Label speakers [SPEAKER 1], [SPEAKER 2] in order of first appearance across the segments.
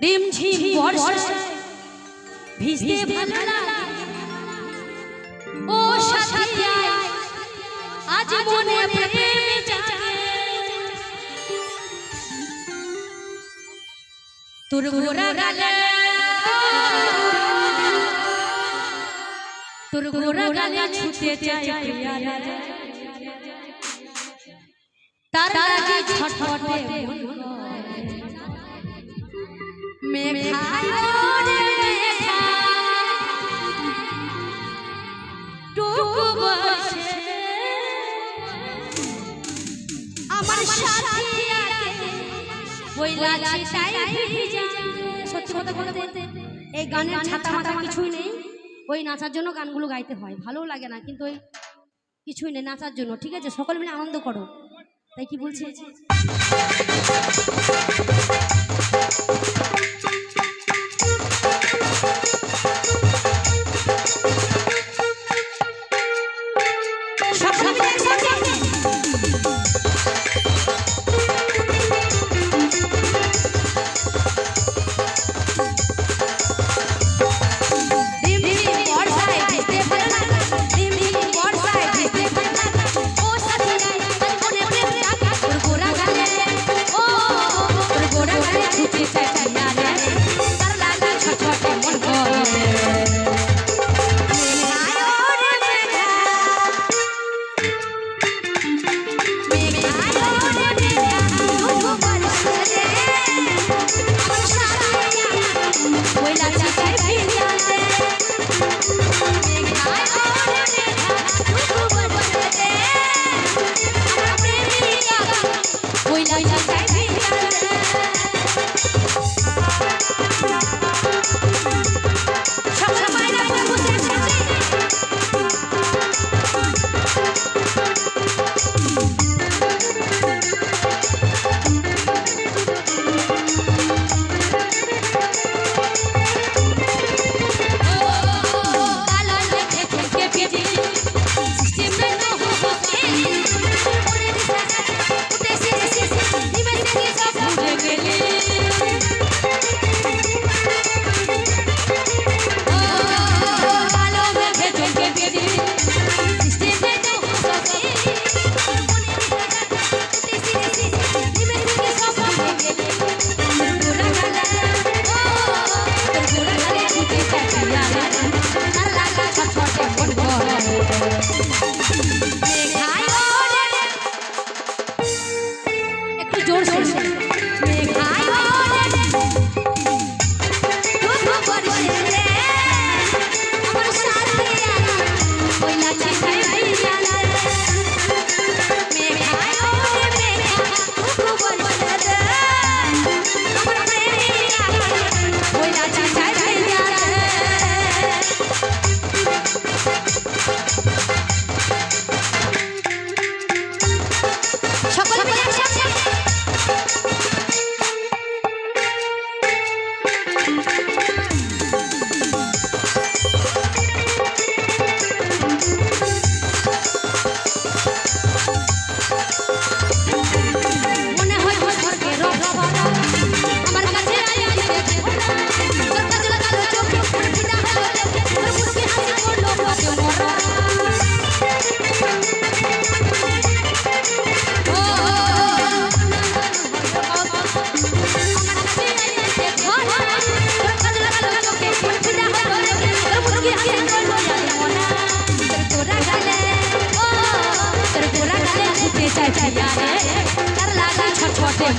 [SPEAKER 1] রিমঝিম বর্ষা ভিজতে ভালো লাগে ও সাথী আজ মনে প্রেম জাগে তোর গোরা গালে ছুটে যায় প্রিয়া তার লাগে ছটফটে মেঘা রে মেঘা টুকু বসে আমার সাথী আগে বইলাছি তাই ভিজা সত্যি কথা বলতে এই গানের ছাতা মাথা কিছুই নেই ওই নাচার জন্য গানগুলো গাইতে হয় ভালো লাগে না কিন্তু ওই কিছুই নেই নাচার জন্য ঠিক আছে সকলে মিলে আনন্দ করো তাই কি বলছি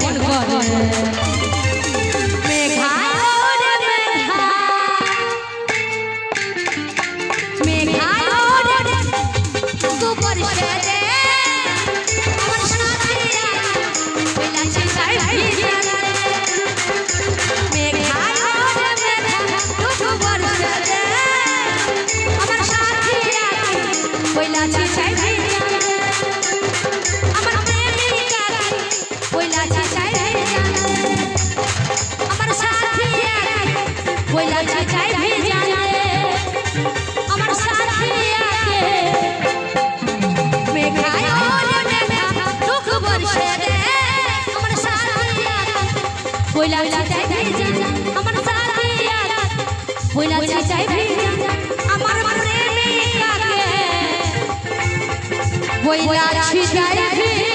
[SPEAKER 1] মন করে মেঘা রে মেঘা মেঘা রে তু বর্ষে দে আমার সাথে বেলাছি তাই ভিজা মেঘা রে মেঘা তু বর্ষে দে আমার সাথে বেলাছি তাই ভিজা আমার প্রেমিকা বেলাছি বইলা ছিটাই ভিজা আমার প্রেমিকাকে বইলা ছিটাই ভিজা